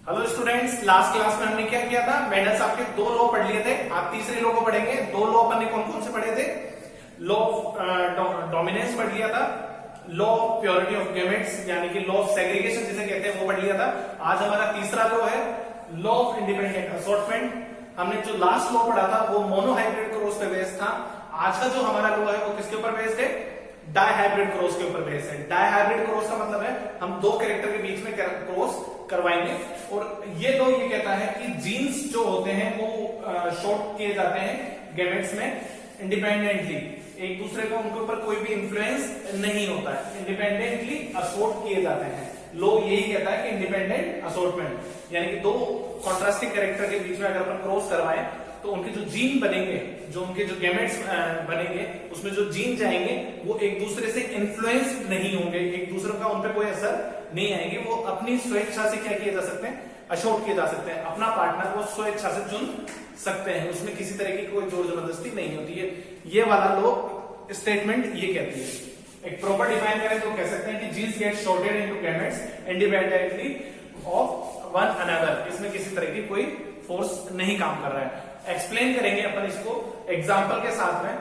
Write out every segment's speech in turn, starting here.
Hello students, last class में हमने क्या किया था? मेंडल साहब के दो लॉ पढ़ लिए थे। आप तीसरे लॉ को पढ़ेंगे। दो लॉ अपन ने कौन कौन से पढ़े थे? लॉ ऑफ डोमिनेंस पढ़ लिया था, law of purity of gametes यानी कि लॉ ऑफ सेग्रीगेशन जिसे कहते हैं वो पढ़ लिया था। आज हमारा तीसरा लॉ है लॉ ऑफ इंडिपेंडेंट असॉर्टमेंट। हमने जो लास्ट लॉ पढ़ा था वो मोनोहाइब्रिड क्रॉस पे बेस्ड था। आज का जो हमारा लॉ है वो किसके ऊपर बेस्ड है? डायहाइब्रिड क्रॉस के ऊपर बेस्ड है। डायहाइब्रिड क्रॉस का मतलब है हम दो कैरेक्टर के बीच में क्रॉस करवाएंगे। और ये लॉ ये कहता है कि जीन्स जो होते हैं वो शॉर्ट किए जाते हैं गैमेट्स में इंडिपेंडेंटली, एक दूसरे को उनके ऊपर कोई भी इंफ्लुएंस नहीं होता है, इंडिपेंडेंटली असॉर्ट किए जाते हैं। लॉ यही कहता है कि इंडिपेंडेंट असॉर्टमेंट यानी कि दो कॉन्ट्रास्टिंग कैरेक्टर के बीच में अगर अपन क्रॉस करवाएं तो उनके जो जीन बनेंगे, जो उनके जो गैमेट्स बनेंगे, उसमें जो जीन जाएंगे वो एक दूसरे से इन्फ्लुएंस नहीं होंगे, एक दूसरे का उन पर कोई असर नहीं आएंगे। वो अपनी स्वेच्छा से क्या किए जा सकते हैं? अशॉर्ट किए जा सकते हैं। अपना पार्टनर वो स्वेच्छा से चुन सकते हैं, उसमें किसी तरह की कोई जोर जबरदस्ती नहीं होती है। ये वाला लॉ स्टेटमेंट ये कहती है। एक प्रॉपर डिफाइन करें तो कह सकते हैं कि genes get sorted into gametes independently of one another. इसमें किसी तरह की कोई फोर्स नहीं काम कर रहा है। एक्सप्लेन करेंगे अपन इसको एग्जांपल के साथ में।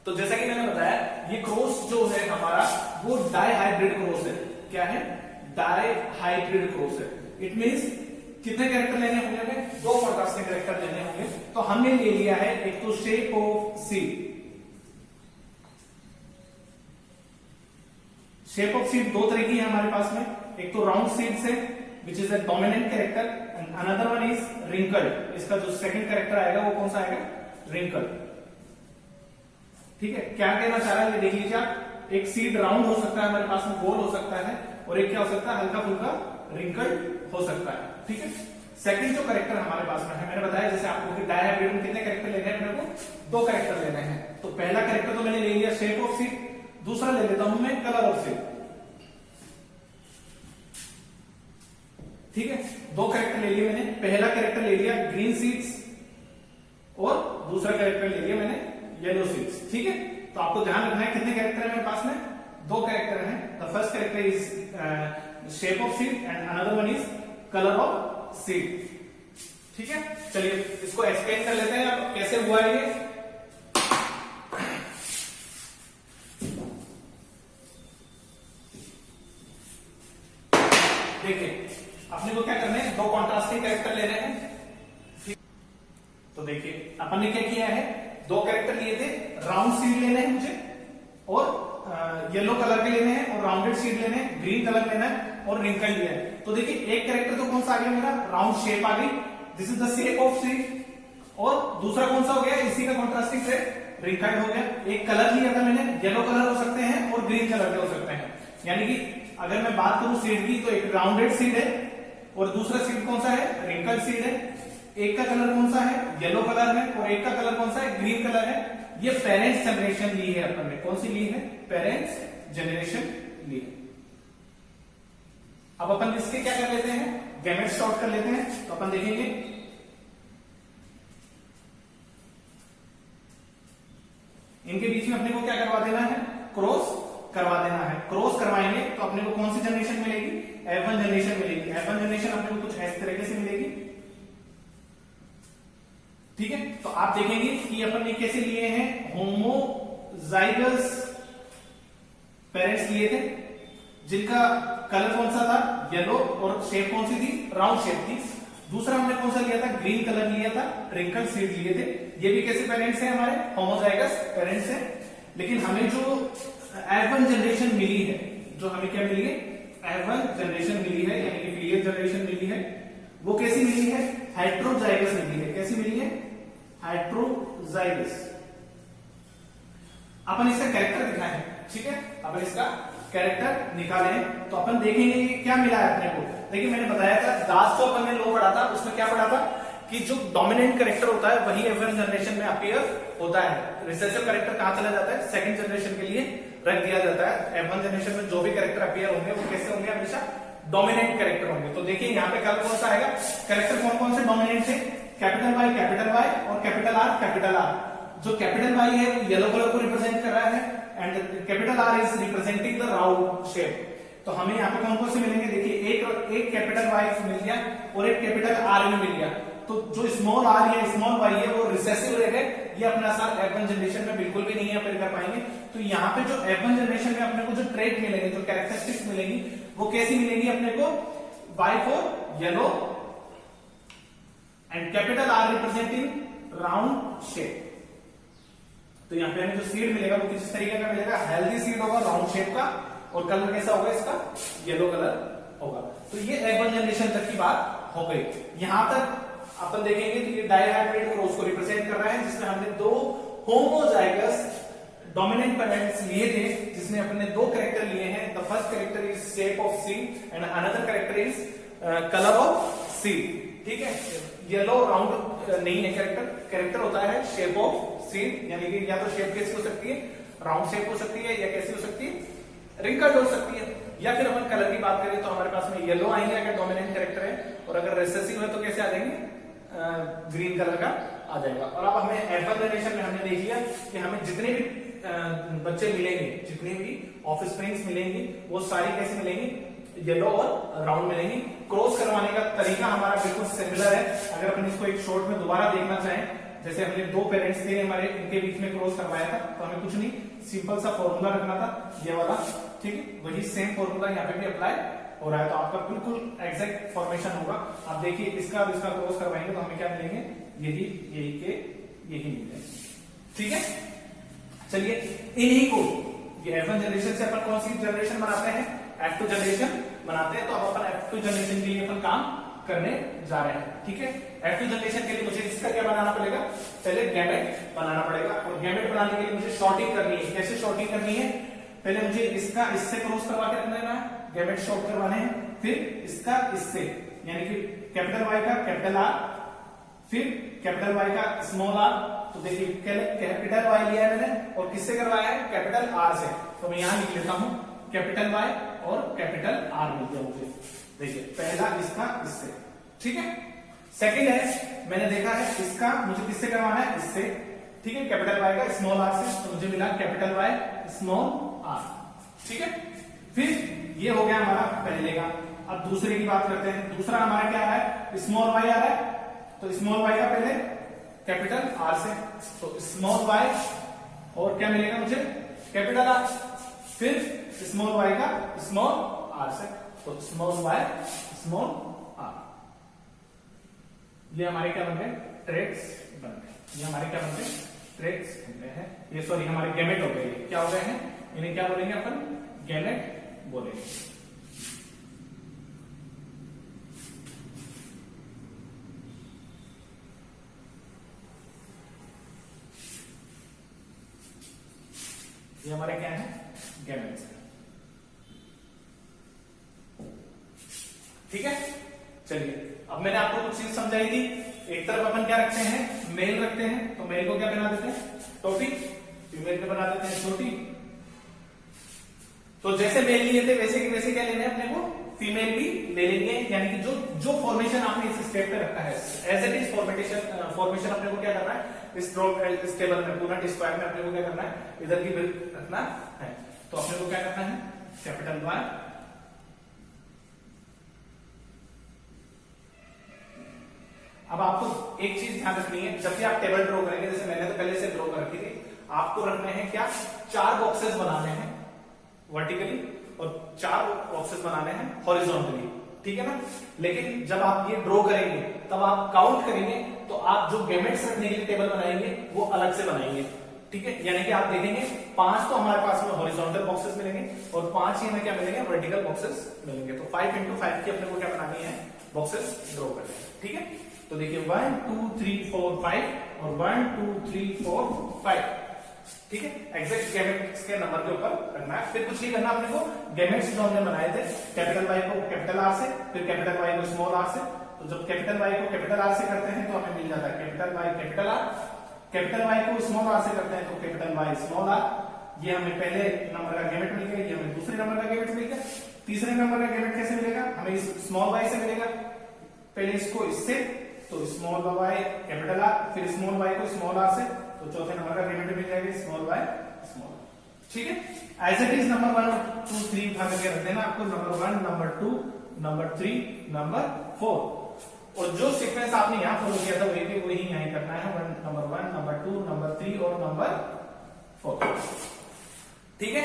तो जैसा कि मैंने बताया, ये क्रॉस जो है हमारा वो डायहाइब्रिड क्रॉस है। क्या है? डायहाइब्रिड क्रॉस है। इट मींस कितने कैरेक्टर लेने होंगे हमें? दो कॉन्ट्रास्टिंग कैरेक्टर लेने होंगे। तो हमने ले लिया है एक तो shape of seed. Shape of seed दो तरह की है हमारे पास में। एक तो राउंड सीड से which is a dominant character and another one is wrinkled. इसका जो सेकंड कैरेक्टर आएगा वो कौन सा आएगा? रिंकल्ड। ठीक है, क्या कहना चाह रहा है ये देख लीजिए आप। एक सीड राउंड हो सकता है हमारे पास में, गोल हो सकता है, और एक क्या हो सकता है? हल्का फुल्का रिंकल्ड हो सकता है। ठीक है, सेकंड जो कैरेक्टर हमारे पास में है, मैंने बताया जैसे आपको कि डायहाइब्रिड में कितने कैरेक्टर लेने हैं? मेरे को दो कैरेक्टर लेने हैं। तो पहला कैरेक्टर तो मैंने ले लिया शेप ऑफ सीड, दूसरा ले लेता हूं मैं कलर ऑफ सीड। ठीक है, दो कैरेक्टर ले लिए मैंने। पहला कैरेक्टर ले लिया ग्रीन सीड्स और दूसरा कैरेक्टर ले लिया मैंने येलो सीड्स। ठीक है, तो आपको ध्यान रखना है कितने कैरेक्टर है मेरे पास में? दो कैरेक्टर हैं। The first character is shape of seed and another one is colour of seed. ठीक है, चलिए इसको एक्सप्लेन कर लेते हैं अब कैसे हुआ है ये। देखिए, अपने को क्या करना है? दो कॉन्ट्रास्टिंग कैरेक्टर लेने हैं। तो देखिए अपन ने क्या किया है, दो कैरेक्टर लिए थे। राउंड सीड लेने हैं मुझे और येलो कलर के लेने हैं, और राउंडेड सीड लेने हैं, ग्रीन कलर लेना है और रिंकल लिया है। तो देखिए एक कैरेक्टर तो कौन सा आ गया मेरा? राउंड शेप आ गई, this is the shape of seed. और दूसरा कौन सा हो गया? इसी का कॉन्ट्रास्टिंग से रिंकल हो गया। एक कलर लिया था मैंने, येलो कलर हो सकते हैं और ग्रीन कलर के हो सकते हैं। यानी कि अगर मैं बात करूं सीड की तो एक राउंडेड सीड है और दूसरा सीड कौन सा है? रिंकल सीड है। एक का कलर कौन सा है? येलो कलर है, और एक का कलर कौन सा है? ग्रीन कलर है। ये पेरेंट्स जनरेशन ली है अपन ने। कौन सी ली है? पेरेंट्स जनरेशन ली है। अब अपन इसके क्या कर लेते हैं? गैमेट्स शॉर्ट कर लेते हैं। तो अपन देखेंगे इनके बीच में अपने को क्या करवा देना है? क्रॉस करवा देना है। क्रॉस करवाएंगे तो अपने को कौन सी जनरेशन मिलेगी? F1 जनरेशन मिलेगी। F1 जनरेशन अपने को कुछ इस तरीके से मिलेगी। ठीक है, तो आप देखेंगे कि अपन ने कैसे लिए हैं? होमोजाइगस पेरेंट्स लिए थे जिनका कलर कौन सा था? येलो, और शेप कौन सी थी? राउंड शेप थी। दूसरा हमने कौन सा लिया था? ग्रीन कलर लिया था, रिंकल सीड लिए थे। ये भी कैसे पेरेंट्स हैं? हमारे होमोजाइगस पेरेंट्स हैं। लेकिन हमें जो F1 जनरेशन मिली है, जो हमें क्या मिली है? F1 जनरेशन मिली है, यानी कि फीलियल जनरेशन मिली है, वो कैसी मिली है? हेट्रोजाइगस मिली है। कैसी मिली है? हेट्रोजाइगस। अपन इसका कैरेक्टर दिखाएं। ठीक है, अपन इसका कैरेक्टर निकालें तो अपन देखेंगे कि क्या मिला है अपने को। देखिए मैंने बताया था लास्ट जो अपन ने लॉ पढ़ा था उसमें क्या पढ़ा था कि जो डोमिनेंट कैरेक्टर होता है वही F1 जनरेशन में अपीयर होता है। रिसेसिव कैरेक्टर कहां चला जाता है? सेकंड जनरेशन के लिए रख दिया जाता है। F1 जनरेशन में जो भी कैरेक्टर अपीयर होंगे वो कैसे होंगे? हमेशा डोमिनेंट कैरेक्टर होंगे। तो देखिए यहाँ पे कल कौन सा आएगा? कैरेक्टर कौन कौन से डोमिनेंट है? कैपिटल वाई और कैपिटल आर। जो कैपिटल वाई है वो येलो कलर को रिप्रेजेंट कर रहा है and capital R is representing the round shape. तो हमें यहाँ पे कौन कौन से मिलेंगे, देखिए एक कैपिटल वाई मिल गया और एक कैपिटल आर भी मिल गया। तो जो स्मॉल आर या स्मॉल वाई है वो रिसेसिव रेट है, ये अपना साथ F1 जनरेशन में बिल्कुल भी नहीं अपेयर कर पाएंगे। तो यहाँ पे जो F1 जनरेशन में अपने को जो ट्रेट मिलेंगे, जो कैरेक्टरिस्टिक्स मिलेंगी, वो कैसी मिलेंगी अपने को, Y for yellow and capital R representing round shape. तो यहाँ पे हमें जो सीड मिलेगा वो किस तरीके का मिलेगा, हेल्दी सीड होगा, राउंड शेप का, और कलर कैसा होगा इसका, येलो कलर होगा। तो ये F1 जनरेशन तक की बात हो गई। यहां तक अपन देखेंगे तो ये डायहाइब्रिड क्रॉस को रिप्रेजेंट कर रहा है, जिसमें हमने दो होमोजाइगस डोमिनेंट पेरेंट्स लिए थे, जिसमें अपने दो कैरेक्टर लिए हैं। The first character is shape of seed and another character is colour of seed. ठीक है, येलो राउंड नहीं है कैरेक्टर होता है शेप ऑफ सीड, यानी कि या तो शेप कैसी हो सकती है, राउंड शेप हो सकती है, या कैसी हो सकती है, रिंकल्ड हो सकती है। या फिर अपन कलर की बात करें तो हमारे पास में येलो आएंगे अगर डोमिनेंट कैरेक्टर है, और अगर रिसेसिव है तो कैसे आ जाएंगे, ग्रीन कलर का आ जाएगा। और अब हमें F1 जनरेशन में हमने देख लिया कि हमें जितने भी बच्चे मिलेंगे, जितने भी ऑफस्प्रिंग्स मिलेंगी, वो सारी कैसे मिलेंगी, येलो और राउंड मिलेंगी। क्रॉस करवाने का तरीका हमारा बिल्कुल सिमिलर है। अगर अपन इसको एक शॉर्ट में दोबारा देखना चाहें, जैसे हमने दो पेरेंट्स थे हमारे, इनके बीच में क्रॉस करवाया था, तो हमें कुछ नहीं, सिंपल सा फॉर्मूला रखना था, ये वाला। ठीक है, वही सेम फॉर्मूला यहाँ पे भी अप्लाई हो रहा है, तो आपका बिल्कुल एग्जैक्ट फॉर्मेशन होगा। आप देखिए इसका और इसका क्रॉस करवाएंगे तो हमें क्या मिलेंगे, यही के यही मिलेंगे। ठीक है, चलिए इन्हीं को, ये F1 जनरेशन से अपन कौन सी जनरेशन बनाते हैं, F2 जनरेशन बनाते हैं। तो अब अपन F2 जनरेशन के लिए अपन काम करने जा रहे हैं। ठीक है, F2 जनरेशन के लिए मुझे इसका क्या बनाना पड़ेगा, पहले गैमेट बनाना पड़ेगा, और गैमेट बनाने के लिए मुझे शॉर्टिंग करनी है। कैसे शॉर्टिंग करनी है, पहले मुझे इसका इससे क्रॉस करवा के रखना है, गैमेट शॉर्ट करवाने हैं, फिर इसका इससे, यानी कि कैपिटल वाई का कैपिटल आर, फिर कैपिटल वाई का स्मॉल आर। तो देखिए कैपिटल वाई लिया है मैंने, और किससे करवाया है, कैपिटल आर से। तो मैं यहां लिख लेता हूं कैपिटल वाई और कैपिटल आर मिल गया मुझे। देखिए पहला इसका इससे, ठीक है। सेकंड है, मैंने देखा है इसका मुझे किससे करवाना है, इससे। ठीक है, कैपिटल वाई का स्मॉल आर से, तो मुझे मिला कैपिटल वाई स्मॉल आर। ठीक है, फिर ये हो गया हमारा पहले का। अब दूसरे की बात करते हैं। दूसरा हमारा क्या है, स्मॉल वाई आ रहा है, तो स्मॉल वाई का पहले कैपिटल आर से, तो स्मॉल वाई और क्या मिलेगा मुझे, कैपिटल आर, फिर स्मॉल वाई का स्मॉल आर से, तो स्मॉल वाई स्मॉल आर। ये हमारे क्या बन गए, ट्रेड्स बन गए। ये हमारे क्या बन गए, ट्रेड्स बन गए हैं। ये सॉरी हमारे गैमेट हो गए, क्या हो गए हैं, इन्हें क्या बोलेंगे अपन, गैमेट बोलेंगे। ये हमारे क्या है, गैमेट्स है। ठीक है, चलिए अब मैंने आपको कुछ चीज समझाई थी। एक तरफ अपन क्या रखते हैं, मेल रखते हैं, तो मेल को क्या बना देते हैं, टोटी, फीमेल को बना देते हैं छोटी। तो जैसे मेल लिए थे वैसे के वैसे क्या लेने हैं अपने को, फीमेल भी ले लेंगे। यानी कि जो फॉर्मेशन आपने इस स्टेप पे रखा है, एज इट इज फॉर्मेशन अपने को क्या करना है, इस टेबल में पूरा स्क्वायर में अपने को क्या करना है, इधर की रखना है। तो अपने को क्या करना है, कैपिटल वाई, अब आपको एक चीज ध्यान रखनी है, जब भी आप टेबल ड्रॉ करेंगे, जैसे मैंने तो पहले से ड्रॉ कर रखी थी, आपको रखने हैं क्या, 4 बॉक्सेस बनाने हैं वर्टिकली और 4 बॉक्सेस बनाने हैं हॉरिजॉन्टली। ठीक है ना। लेकिन जब आप ये ड्रॉ करेंगे तब आप काउंट करेंगे, तो आप जो गैमेट्स रखने के लिए टेबल बनाएंगे वो अलग से बनाएंगे। ठीक है, यानी कि आप देखेंगे 5 तो हमारे पास में हॉरिजॉन्टल बॉक्सेस मिलेंगे और 5 ही हमें क्या मिलेंगे, वर्टिकल बॉक्सेस मिलेंगे। तो 5 into 5 की अपने को क्या बनानी है, बॉक्सेस ड्रॉ करनी है। ठीक है, तो देखिए 1 2 3 4 5 और 1 2 3 4 5। ठीक है, एग्जैक्ट गैमेट्स के नंबर के ऊपर रखना है। फिर कुछ नहीं करना अपने को, गैमेट्स जो हमने बनाए थे, कैपिटल वाई को कैपिटल आर से, फिर कैपिटल वाई को स्मॉल आर से। तो जब कैपिटल वाई को कैपिटल आर से करते हैं तो हमें मिल जाता है capital Y capital R, capital Y को स्मॉल आर से करते हैं तो कैपिटल वाई स्मॉल आर। ये हमें पहले नंबर का गैमेट मिल गया, ये हमें दूसरे नंबर का गैमेट मिल गया। तीसरे नंबर का गैमेट कैसे मिलेगा, हमें इस स्मॉल वाई से मिलेगा, पहले इसको इससे, तो स्मॉल वाई कैपिटल आर, फिर स्मॉल वाई को स्मॉल आर से, तो चौथे नंबर का गैमेट मिल जाएगा स्मॉल वाई स्मॉल। ठीक है, एज इट इज नंबर 1 2 3 3 उठा करके रख देना आपको, नंबर 1, नंबर 2, नंबर 3, नंबर 4। और जो सीक्वेंस आपने यहां फॉलो किया था वही यहां करना है, नंबर 1, नंबर 2, नंबर 3 और नंबर 4। ठीक है,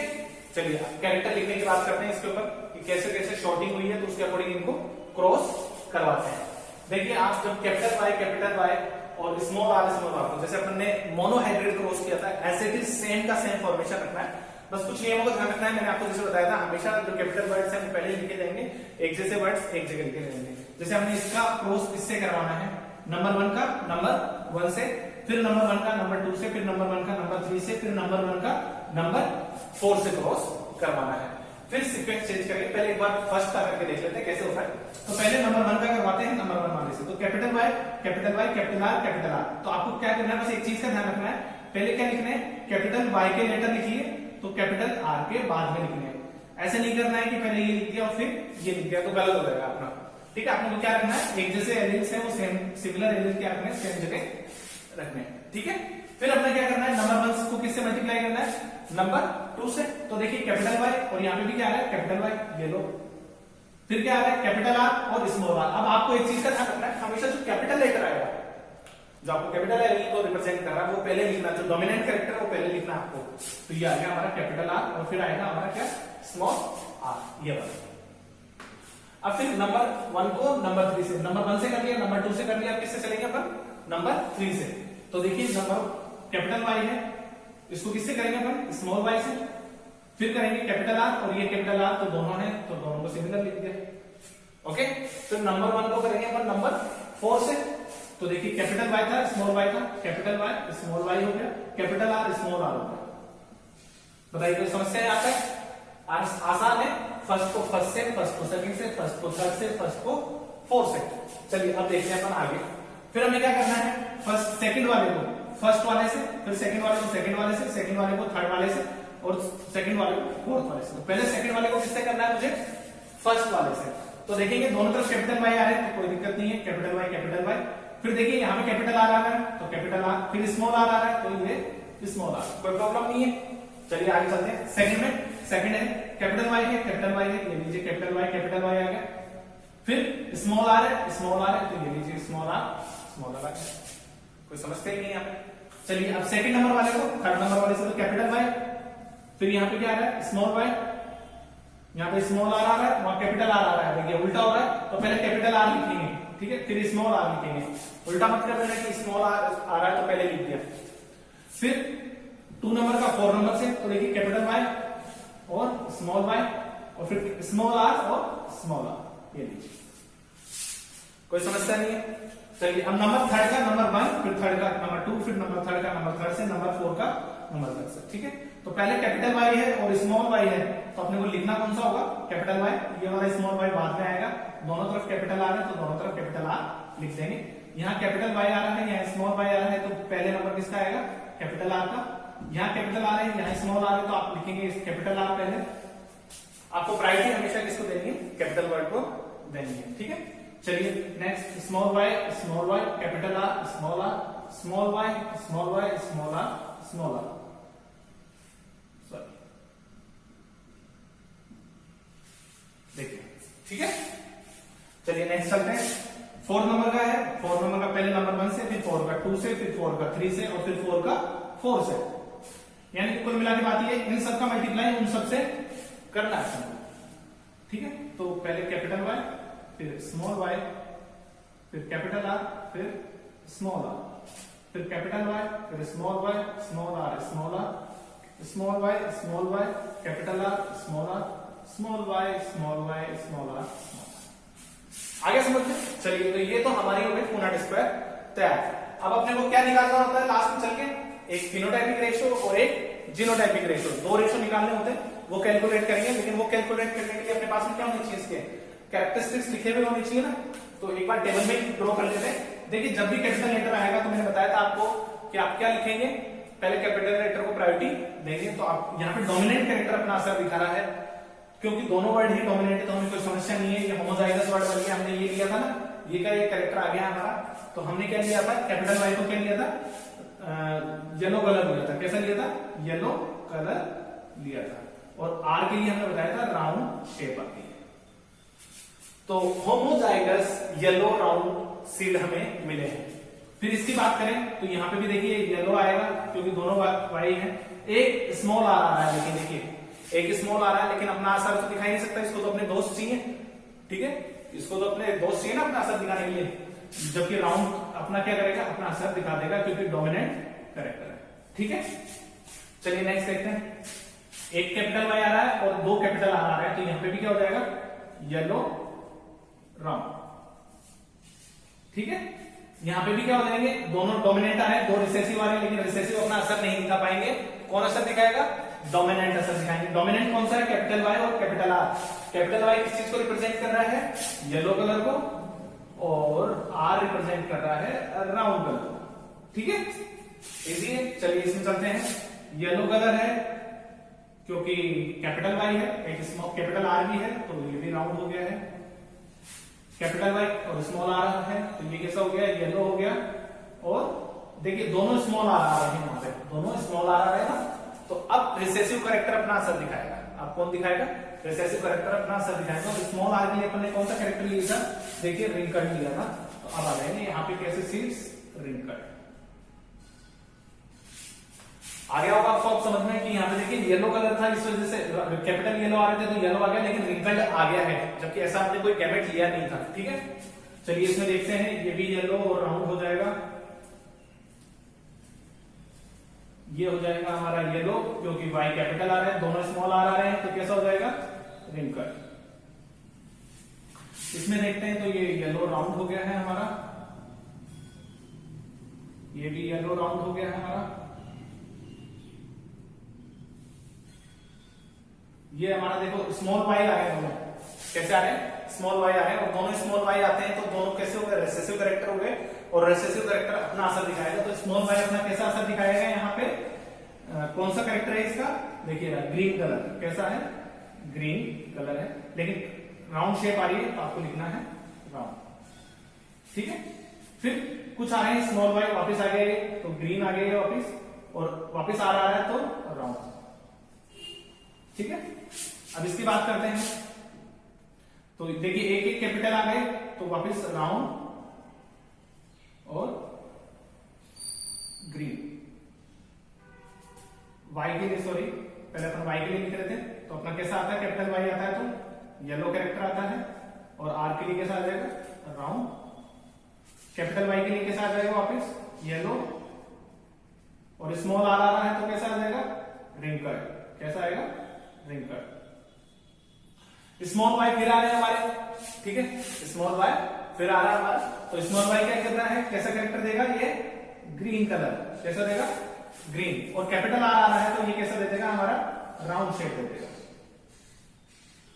चलिए कैरेक्टर लिखने की बात करते हैं इसके ऊपर कि कैसे कैसे शॉर्टिंग हुई है, तो उसके अकॉर्डिंग इनको क्रॉस करवाते हैं। देखिए आप जब कैपिटल वाई और स्मॉल आर को जैसे अपन ने मोनोहाइब्रिड क्रॉस किया था, ऐसे भी सेम का सेम फॉर्मेशन रखना है। बस कुछ नियमों का ध्यान रखना है, मैंने आपको जैसे बताया था, हमेशा जो कैपिटल वर्ड्स हैं वो पहले लिखे जाएंगे, एक जैसे वर्ड्स एक जगह लिखे जाएंगे। जैसे हमने इसका क्रॉस किससे करवाना है, नंबर 1 का नंबर 1 से, फिर नंबर 1 का नंबर 2 से, फिर नंबर 1 का नंबर 3 से, फिर नंबर 1 का नंबर 4 से क्रॉस करवाना है। फिर सीक्वेंस चेंज करके पहले एक बार फर्स्ट का करके देख लेते हैं कैसे होता है। तो पहले नंबर 1 का करवाते हैं नंबर 1 वाले से। तो कैपिटल वाई, कैपिटल आर। तो आपको क्या करना है, बस एक चीज का ध्यान रखना है, पहले क्या लिखना है, कैपिटल वाई के लेटर लिखिए तो कैपिटल आर के बाद में लिखने हैं। ऐसे नहीं करना है कि पहले ये लिख दिया और फिर ये लिख दिया, तो गलत हो जाएगा अपना। ठीक है, आपको क्या करना है, एक जैसे एलिमेंट्स है वो सेम सिमिलर एलिमेंट क्या रखने हैं, सेम जगह रखने हैं। ठीक है, फिर अपना क्या करना है, नंबर 1 को किससे मल्टीप्लाई करना है, नंबर 2 से। तो देखिए कैपिटल वाई और यहाँ पे भी क्या आ रहा है, कैपिटल वाई, ये लो। फिर क्या आ रहा है, कैपिटल आर और स्मॉल आर। अब आपको एक चीज का ध्यान रखना है, हमेशा जो कैपिटल लेटर आएगा, जो आपको कैपिटल एल को रिप्रेजेंट कर रहा है वो पहले लिखना, जो डोमिनेंट कैरेक्टर वो पहले लिखना आपको। तो ये आ गया हमारा कैपिटल आर और फिर आएगा हमारा क्या, स्मॉल आर, ये वाला। अब फिर नंबर 1 को नंबर 3 से, नंबर 1 से कर लिया, नंबर 2 से कर लिया, अब किससे चलेंगे अपन, नंबर 3 से। तो देखिए नंबर कैपिटल वाई है, इसको किससे करेंगे अपन, स्मॉल वाई से। फिर करेंगे कैपिटल आर और ये कैपिटल आर, तो दोनों है तो दोनों को सिमिलर लिख दिया। ओके, फिर नंबर 1 को करेंगे अपन नंबर 4 से। तो देखिए कैपिटल वाई था, स्मॉल वाई था, कैपिटल वाई स्मॉल वाई हो गया, कैपिटल आर स्मॉल आर हो गया। बताइए कोई समस्या है यहाँ पे, आसान है। फर्स्ट को फर्स्ट से, फर्स्ट को सेकंड से, फर्स्ट को थर्ड से, फर्स्ट को फोर्थ से। चलिए अब देखते हैं अपन आगे। फिर हमें क्या करना है, फर्स्ट सेकंड वाले को फर्स्ट वाले से, फिर सेकंड वाले को सेकंड वाले से, सेकंड वाले को थर्ड वाले से और सेकंड वाले को फोर्थ वाले से। तो पहले सेकंड वाले को किससे करना है मुझे, फर्स्ट वाले से। तो देखेंगे दोनों तरफ कैपिटल वाई आ रहे हैं तो कोई दिक्कत नहीं है, कैपिटल वाई। फिर देखिए यहाँ पे कैपिटल आर आ रहा है तो कैपिटल आर, फिर स्मॉल आर आ रहा है तो ये स्मॉल आर, कोई प्रॉब्लम नहीं है। चलिए आगे चलते हैं। सेकंड में, सेकंड है कैपिटल वाई है, ये लीजिए कैपिटल वाई आ गया। फिर स्मॉल आर है, तो ये लीजिए स्मॉल आर आ गया। कोई समझते ही नहीं यहाँ पे। चलिए अब सेकंड नंबर वाले को थर्ड नंबर वाले से, तो कैपिटल वाई, फिर यहाँ पे क्या आ रहा है, स्मॉल वाई, यहाँ पे स्मॉल आर आ रहा है, वहां कैपिटल आर आ रहा है, देखिए उल्टा हो रहा है। तो पहले कैपिटल आर लिखेंगे, ठीक है, फिर स्मॉल आर लिखेंगे। उल्टा मतलब है कि स्मॉल आर आ रहा है तो पहले लिख दिया। फिर 2 नंबर का 4 नंबर से, तो देखिए कैपिटल वाई और स्मॉल वाई और फिर स्मॉल आर और स्मॉल आर, ये लीजिए। कोई समस्या नहीं है। चलिए अब नंबर थर्ड का नंबर 1, फिर थर्ड का नंबर 2, फिर नंबर थर्ड का नंबर थर्ड से, नंबर 4 का नंबर 4 से। ठीक है, तो पहले कैपिटल वाई है और स्मॉल वाई है, तो अपने को लिखना कौन सा होगा, कैपिटल वाई। ये वाला स्मॉल वाई बाद में आएगा, दोनों तरफ कैपिटल आर है तो दोनों तरफ कैपिटल आर लिख देंगे। यहाँ कैपिटल वाई आ रहा है, यहाँ स्मॉल वाई आ रहा है, तो पहले नंबर किसका आएगा, कैपिटल आर का। यहाँ कैपिटल आर है, यहाँ स्मॉल आर है, तो आप लिखेंगे कैपिटल आर पहले। आपको प्रायोरिटी हमेशा किसको देनी है, कैपिटल वर्ड को देनी है। ठीक है, चलिए next small Y, capital R, small Y, small R, small R. देखिए ठीक है, चलिए नेक्स्ट चलते हैं। 4 नंबर का है, 4 नंबर का पहले नंबर 1 से, फिर 4 का 2 से, फिर 4 का 3 से और फिर 4 का 4 से। यानी कुल मिला के बात ये, इन सब का मल्टीप्लाई उन सब से करना है। ठीक है, तो पहले कैपिटल वाई, फिर स्मॉल वाई, फिर कैपिटल आर, फिर स्मॉल आर, फिर कैपिटल वाई, फिर small Y, small R, small Y, capital R, small Y, small R. आगे समझते। चलिए तो ये तो हमारी हो गई पुनः स्क्वायर तैयार। अब अपने को क्या निकालना होता है लास्ट में चल के, एक फिनोटाइपिक रेशियो और एक जीनोटाइपिक रेशियो, 2 रेशियो निकालने होते हैं, वो कैलकुलेट करेंगे। लेकिन वो कैलकुलेट करने के लिए अपने पास में क्या होनी चाहिए, इसके कैरेक्टरिस्टिक्स लिखे हुए होने चाहिए ना। तो एक बार टेबल में ड्रॉ कर लेते हैं। देखिए जब भी कैपिटल लेटर आएगा तो मैंने बताया था आपको कि आप क्या लिखेंगे, पहले कैपिटल लेटर को प्रायोरिटी देंगे। तो आप यहाँ पे डोमिनेंट कैरेक्टर अपना असर दिखा रहा है, क्योंकि दोनों वर्ड ही डोमिनेंट है तो हमें कोई समस्या नहीं है। ये होमोजाइगस वर्ड बन गया, हमने ये लिया था ना, ये का ये कैरेक्टर आ गया हमारा। तो हमने क्या लिया था, कैपिटल वाई को क्या लिया था, येलो कलर लिया था। कैसा लिया था, येलो कलर लिया था। और आर के लिए हमने बताया था राउंड शेप आती है। तो होमोजाइगस येलो राउंड सीड हमें मिले हैं। फिर इसकी बात करें तो यहां पे भी देखिए येलो आएगा क्योंकि दोनों वाई है। एक स्मॉल आर आ रहा है, लेकिन देखिए एक स्मॉल आ रहा है लेकिन अपना असर तो दिखाई नहीं सकता, इसको तो अपने दोस्त चाहिए, ठीक है, इसको तो अपने दोस्त चाहिए ना अपना असर दिखाने के लिए, जबकि राउंड अपना क्या करेगा, अपना असर दिखा देगा क्योंकि डोमिनेंट कैरेक्टर है, ठीक है। चलिए नेक्स्ट देखते हैं। एक कैपिटल वाई आ रहा है और दो कैपिटल आर आ रहा है, तो यहां पे भी क्या हो जाएगा, येलो राउंड, ठीक है। यहां पे भी क्या हो जाएंगे, दोनों डोमिनेंट आ रहे हैं, दो रिसेसिव आ रहे हैं, लेकिन रिसेसिव अपना असर नहीं दिखा पाएंगे। कौन असर दिखाएगा, डोमिनेंट असर दिखाएंगे। डोमिनेंट कौन सा है, कैपिटल वाई और कैपिटल आर। कैपिटल वाई किस चीज को रिप्रेजेंट कर रहा है, येलो कलर को, और आर रिप्रेजेंट कर रहा है राउंड कलर को, ठीक है, इजी है। चलिए इसमें चलते हैं। येलो कलर है क्योंकि कैपिटल वाई है, एक स्मॉल कैपिटल आर भी है, तो ये भी राउंड हो गया है। कैपिटल वाई और स्मॉल आर है, तो ये कैसा हो गया, येलो हो गया। और देखिए दोनों स्मॉल आर आ रहे हैं, यहां पे दोनों स्मॉल आर आ रहे हैं ना, तो अब रिसेसिव करेक्टर अपना असर दिखाएगा। अब कौन दिखाएगा, रिसेसिव करेक्टर अपना असर दिखाएगा। तो स्मॉल आर के लिए अपन ने कौन सा करेक्टर लिया था, देखिए रिंकल लिया था, तो अब आ जाएंगे यहाँ पे कैसे सीड्स, रिंकल। आ गया होगा आपको, आप समझ में कि यहाँ पे देखिए येलो कलर था, इस वजह से कैपिटल येलो आ रहे थे तो येलो आ गया, लेकिन रिंकल्ड आ गया है, जबकि ऐसा हमने कोई गैमेट लिया नहीं था, ठीक है। चलिए इसमें देखते हैं, ये भी येलो और राउंड हो जाएगा, ये हो जाएगा हमारा येलो क्योंकि वाई कैपिटल आ रहे हैं, दोनों स्मॉल आर आ रहे हैं, तो कैसा हो जाएगा, रिंकल। इसमें देखते हैं तो ये येलो राउंड हो गया है हमारा, ये भी येलो राउंड हो गया है हमारा, ये हमारा देखो स्मॉल वाई आ रहे हैं, दोनों कैसे आ रहे हैं, स्मॉल वाई आ रहे हैं, और दोनों स्मॉल वाई आते हैं तो दोनों कैसे हो गए, रेसेसिव कैरेक्टर हो गए, और रेसेसिव कैरेक्टर अपना असर दिखाएगा। तो स्मॉल वाई अपना कैसा असर दिखाएगा, यहाँ पे कौन सा कैरेक्टर है इसका, देखिएगा ग्रीन कलर, कैसा है, ग्रीन कलर है, लेकिन राउंड शेप आ रही है तो आपको लिखना है राउंड, ठीक है। फिर कुछ आ रहे हैं स्मॉल वाई, वापस आ गए तो ग्रीन आ गए वापस, और वापस आ रहा है तो राउंड, ठीक है। अब इसकी बात करते हैं, तो देखिए एक एक कैपिटल आ गए तो वापस राउंड और ग्रीन। वाई के लिए, सॉरी पहले अपन वाई के लिए लिख रहे थे, तो अपना कैसा आता है, कैपिटल वाई आता है तो येलो कैरेक्टर आता है, और आर के लिए कैसा आ जाएगा, राउंड। कैपिटल वाई के लिए कैसा आ जाएगा वापस, येलो, और स्मॉल आर आ रहा है तो कैसा आ जाएगा, रिंकल, कैसा आएगा, रिंकल। स्मॉल वाई फिर आ रहे हैं हमारे, ठीक है, स्मॉल वाई फिर आ रहा है हमारा, तो स्मॉल वाई क्या करना है, कैसा कैरेक्टर देगा, ये ग्रीन कलर, कैसा देगा, ग्रीन, और कैपिटल आर आ रहा है तो ये कैसा दे देगा, हमारा राउंड शेप दे देगा।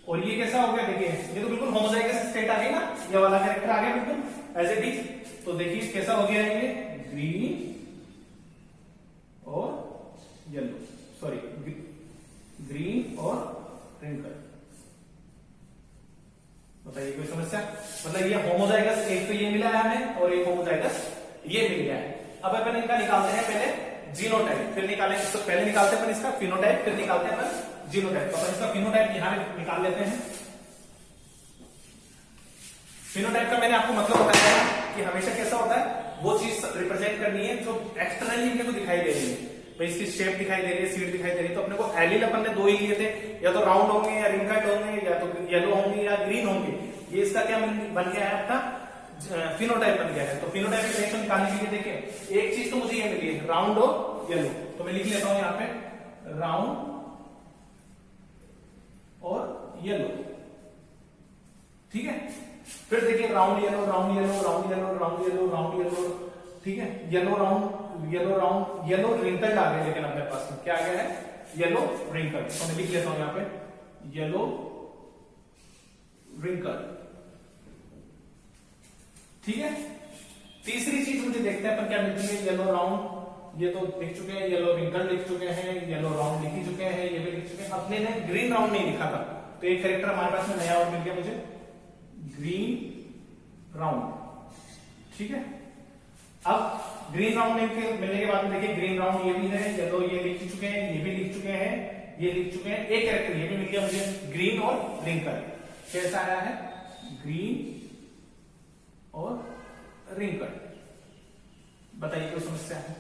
और ये कैसा हो गया, देखिए ये तो बिल्कुल होमोजाइगस स्टेट आ गई ना, ये वाला कैरेक्टर आ गया बिल्कुल एज इट इज। तो देखिए कैसा हो गया, ये ग्रीन और येलो, सॉरी ग्रीन और रिंकल। बताइए कोई समस्या, मतलब ये होमोजाइगस, एक तो ये मिला है हमें और एक होमोजाइगस ये मिल गया है। अब अपन इनका निकालते हैं पहले जीनोटाइप, फिर निकालेंगे, तो पहले निकालते हैं अपन इसका फिनोटाइप, फिर निकालते हैं अपन जीनोटाइप। तो अपन इसका फिनोटाइप यहां निकाल लेते हैं। फिनोटाइप का मैंने आपको मतलब बताया कि हमेशा कैसा होता है, वो चीज रिप्रेजेंट करनी है जो एक्सटर्नली अपने को दिखाई दे रही है, भाई इसकी शेप दिखाई दे रही है, सीड दिखाई दे रही है। तो अपने को एलिल अपन ने दो ही लिए थे, या तो राउंड होंगे या रिंकल्ड होंगे, या तो येलो होंगे या ग्रीन होंगे। ये इसका क्या बन गया है, अपना फिनोटाइप बन गया है। तो फिनोटाइप की रिएक्शन निकालने के लिए देखिए एक चीज तो मुझे ये मिली है, राउंड और येलो, तो मैं लिख लेता हूं यहाँ पे राउंड और येलो, ठीक है। फिर देखिए round yellow, round yellow, round yellow, round yellow, round yellow, ठीक है, yellow round, yellow round, yellow wrinkled आ गया, लेकिन अपने पास में क्या आ गया है, येलो रिंकल्ड। तो मैं लिख लेता हूं यहाँ पे येलो रिंकल, ठीक है। तीसरी चीज मुझे देखते हैं अपन क्या मिलती है, येलो राउंड, ये तो लिख चुके हैं, येलो रिंकल लिख चुके हैं, येलो राउंड लिख चुके हैं, ये भी लिख चुके हैं। अपने ने ग्रीन राउंड नहीं लिखा था, तो एक कैरेक्टर हमारे पास में नया और मिल गया मुझे, ग्रीन राउंड, ठीक है। अब ग्रीन राउंड मिलने के बाद में देखिए ग्रीन राउंड ये भी है, येलो ये लिख चुके हैं, ये भी लिख चुके हैं, ये लिख चुके हैं। एक कैरेक्टर ये भी मिल गया मुझे, ग्रीन और रिंकल। कैसा आया है? ग्रीन और रिंकल। बताइए कोई समस्या है?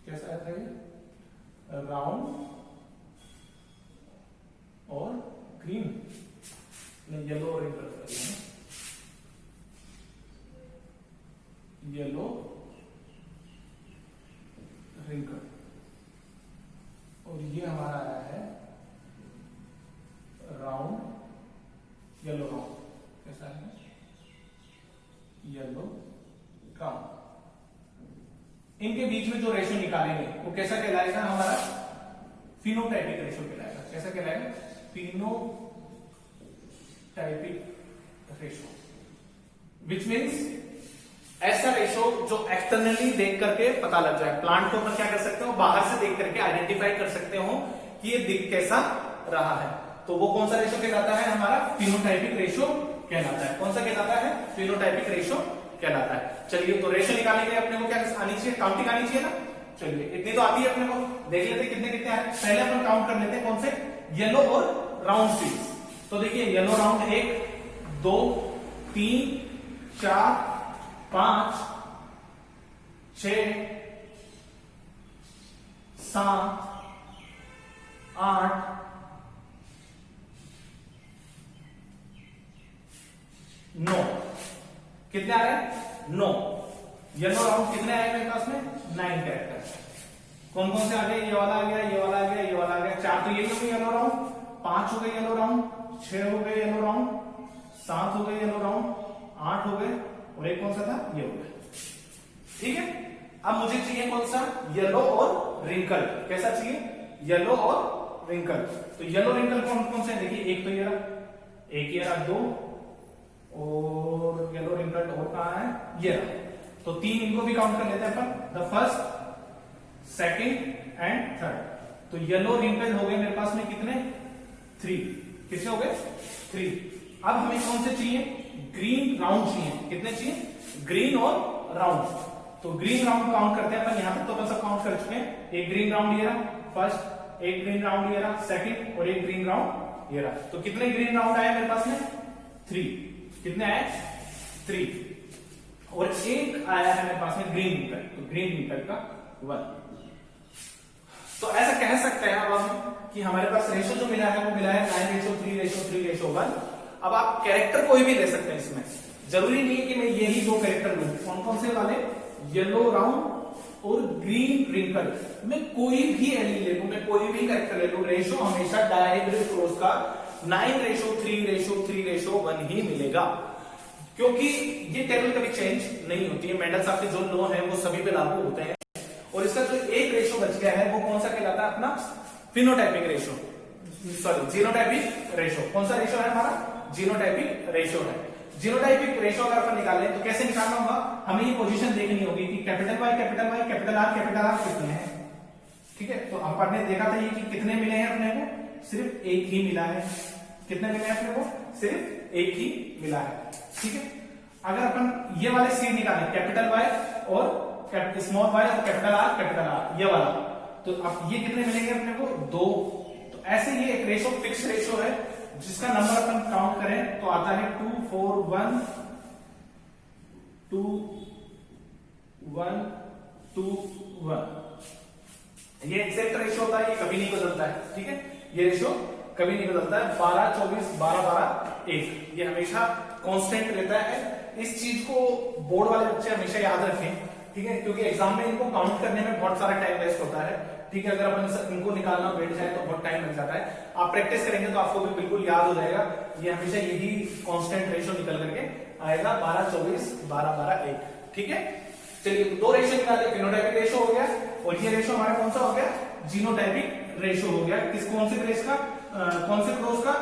कैसा आता है? राउंड और ग्रीन, येलो और रिंकल, येलो रिंकल। और ये हमारा आया है राउंड, येलो राउंड। कैसा है? Yellow round. इनके बीच में जो रेशो निकालेंगे वो कैसा कहलाएगा? हमारा फिनोटाइपिक रेशो कहलाएगा। कैसा कहलाएगा? फिनोटाइपिक रेशो, विच मीन्स ऐसा रेशो जो एक्सटर्नली देख करके पता लग जाए। प्लांट को अपन क्या कर सकते हो? बाहर से देख करके आइडेंटिफाई कर सकते हो कि ये दिख कैसा रहा है। तो वो कौन सा रेशो कहलाता है? हमारा फिनोटाइपिक रेशो कहलाता है। कौन सा कहलाता है? फिनोटाइपिक रेशो कहलाता है। चलिए, तो रेशो निकालने के लिए अपने को क्या आनी चाहिए? काउंटिंग आनी चाहिए ना। चलिए, इतनी तो आती है अपने को, देख लेते कितने कितने आए। पहले अपन काउंट कर लेते हैं कौन से? येलो और राउंड सीड्स। तो देखिए, येलो राउंड 1 2 3 4 5 6 7 8 9। कितने आ रहे हैं? 9। येलो राउंड कितने आए मेरे पास में? 9 कैरेक्टर। कौन कौन से आ गए? ये वाला आ गया, ये वाला आ गया, ये वाला आ गया। 4 तो यही हो गए येलो राउंड, 5 हो गए येलो राउंड, 6 हो गए येलो राउंड, 7 हो गए येलो राउंड, 8 हो गए, और एक कौन सा था? ये हो गया। ठीक है, अब मुझे चाहिए कौन सा? येलो और रिंकल। कैसा चाहिए? येलो और रिंकल। तो येलो रिंकल कौन कौन से? देखिए, एक तो ये रहा, एक ये रहा, 2 और येलो रिंकल और कहां है? ये रहा। तो 3 इनको भी काउंट कर लेते हैं अपन, the first, second and third. तो येलो रिंकल हो गए मेरे पास में कितने? 3। कितने हो गए? 3। अब हमें कौन से चाहिए? ग्रीन राउंड चाहिए। कितने चाहिए? ग्रीन और राउंड। तो ग्रीन राउंड काउंट करते हैं अपन। यहां तक तो अपन सब काउंट कर चुके हैं। एक ग्रीन राउंड ये रहा फर्स्ट, एक ग्रीन राउंड ये रहा सेकंड, और एक ग्रीन राउंड ये रहा। तो कितने ग्रीन राउंड आए मेरे पास में? 3। कितने आए? 3। और एक आया है मेरे पास में ग्रीन रिंकल। तो ग्रीन रिंकल का 1। तो ऐसा कह सकते हैं अब हम कि हमारे पास रेशो जो मिला है वो मिला है 9:3:3:1। अब आप कैरेक्टर कोई भी ले सकते हैं इसमें, जरूरी नहीं है कि मैं यही 2 कैरेक्टर लूं। कौन कौन से वाले? येलो राउंड और ग्रीन रिंकल। मैं कोई भी एली ले लूं, मैं कोई भी कैरेक्टर ले लूं, रेशो हमेशा डायहेड्रल क्रॉस का 9:3:3:1 ही मिलेगा, क्योंकि ये टेबल कभी चेंज नहीं होती है। मेंडल साहब के जो लॉ है वो सभी पे लागू होते हैं। और इसका जो एक रेशो बच गया है वो कौन सा कहलाता है? अपना phenotypic ratio, sorry genotypic ratio. कौन सा रेशो है हमारा? जीनोटाइपिक रेशो है। जीनोटाइपिक रेशो अगर अपन निकालें तो कैसे निकालना होगा? हमें ये पोजीशन देखनी होगी कि capital Y, capital Y, capital R कितने हैं। ठीक है, तो अपन ने देखा था ये कि कितने मिले हैं अपने को? सिर्फ एक ही मिला है। कितने मिले हैं अपने को? सिर्फ एक ही मिला है। ठीक है, अगर अपन ये वाले सीड निकालें, कैपिटल वाई और स्मॉल वाई और कैपिटल आर, ये वाला, तो अब ये कितने मिलेंगे अपने को? 2। तो ऐसे ये एक रेशो फिक्स रेशो है जिसका नंबर अपन काउंट करें तो आता है 2 4 1 2 1 2 1। ये एग्जैक्ट रेशो होता है, ये कभी नहीं बदलता है। ठीक है, ये रेशो कभी नहीं बदलता है। 12 24 12 12 1, ये हमेशा कांस्टेंट रहता है। इस चीज को बोर्ड वाले बच्चे हमेशा याद रखें। ठीक है, क्योंकि एग्जाम में इनको काउंट करने में बहुत सारा टाइम वेस्ट होता है। ठीक है, अगर अपन इनको निकालना बैठ जाए तो बहुत टाइम लग जाता है। आप प्रैक्टिस करेंगे तो आपको भी बिल्कुल याद हो जाएगा। ये हमेशा यही कांस्टेंट रेशो निकल करके आएगा, 12 24 12 12 1। ठीक है, चलिए 2 रेशो निकाले। फिनोटाइपिक रेशो हो गया, और ये रेशो हमारा कौन सा हो गया? जीनोटाइपिक रेशो हो गया। किस कौन से क्रॉस का? कौन से क्रॉस का?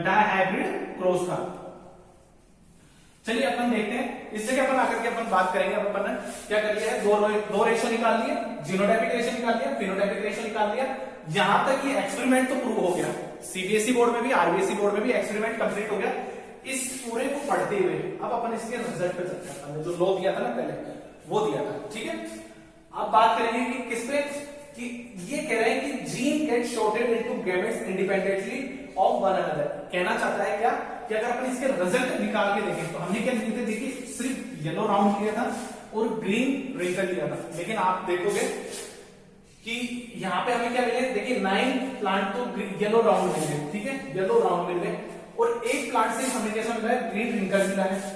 डायहाइब्रिड क्रॉस का। चलिए अपन देखते हैं, इससे क्या अपन आकर के अपन बात करेंगे। अब अपन ने क्या कर लिया है? दो रेशो निकाल लिए, जीनोटाइपिक रेशो निकाल लिया, फिनोटाइपिक रेशो निकाल लिया। यहां तक ये एक्सपेरिमेंट तो प्रूव हो गया। सीबीएसई बोर्ड में भी, आरबीएसई बोर्ड में भी एक्सपेरिमेंट कंप्लीट हो गया। इस पूरे को पढ़ते हुए अब अपन इसके रिजल्ट पे चलते हैं। जो लॉ दिया था ना पहले, वो दिया था। ठीक है, अब बात करेंगे कि किस पे, कि ये कह रहे हैं कि gene get sorted into gametes independently of one another. कहना चाहता है क्या कि अगर अपन इसके रिजल्ट निकाल के देखें तो हमने क्या लिए थे, देखिए सिर्फ येलो राउंड लिया था और ग्रीन रिंकल लिया था, लेकिन आप देखोगे कि यहाँ पे हमें क्या मिले, देखिए 9 प्लांट तो येलो राउंड मिल गए। ठीक है, येलो राउंड मिल गए और एक प्लांट से हमें कैसा मिला है, ग्रीन रिंकल मिला है।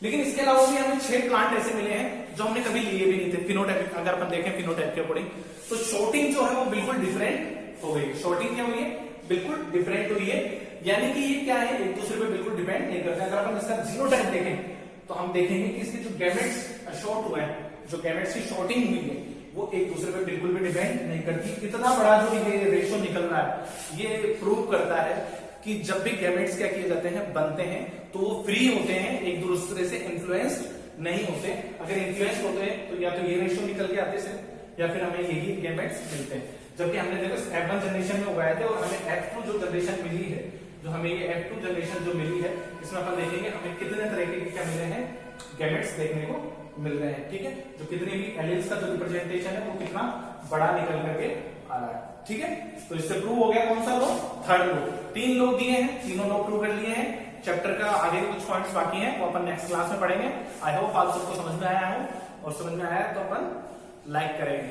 लेकिन इसके अलावा भी हमें 6 प्लांट ऐसे मिले हैं जो हमने कभी लिए भी नहीं थे फिनोटाइप। अगर अपन देखें फिनोटाइप के अकॉर्डिंग तो शॉर्टिंग जो है वो बिल्कुल डिफरेंट हो गई। शॉर्टिंग क्या हुई है, बिल्कुल डिफरेंट हुई है, यानी कि ये क्या है, एक दूसरे पे बिल्कुल डिपेंड नहीं करते। अगर अपन इसका जीनोटाइप देखें तो हम देखेंगे कि इसके जो गैमेट्स शॉर्ट हुए हैं, जो गैमेट्स की शॉर्टिंग हुई है वो एक दूसरे पे बिल्कुल भी डिपेंड नहीं करती। इतना बड़ा जो ये रेशियो निकल रहा है, ये प्रूव करता है कि जब भी गैमेट्स क्या किए जाते हैं, बनते हैं, तो वो फ्री होते हैं, एक दूसरे से इन्फ्लुएंस्ड नहीं होते। अगर इन्फ्लुएंस होते हैं तो या तो ये रेशियो निकल के आते से या फिर हमें यही गैमेट्स मिलते हैं। जबकि हमने देखो F1 जनरेशन में उगाए थे और हमें F2 जो जनरेशन मिली है, जो हमें ये F2 जनरेशन जो मिली है, इसमें अपन देखेंगे हमें कितने तरह के क्या मिले हैं, गैमेट्स देखने को मिल रहे हैं। ठीक है, जो कितने भी एलिल्स का जो रिप्रेजेंटेशन है वो कितना बड़ा निकल करके आ रहा है। ठीक है, तो इससे प्रूव हो गया कौन सा लॉ, थर्ड लॉ। 3 लॉ दिए हैं, तीनों लॉ प्रूव कर लिए हैं। चैप्टर का आगे कुछ पॉइंट्स बाकी हैं वो अपन नेक्स्ट क्लास में पढ़ेंगे। आई होप आप सबको समझ में आया हो, और समझ में आया तो अपन लाइक करेंगे।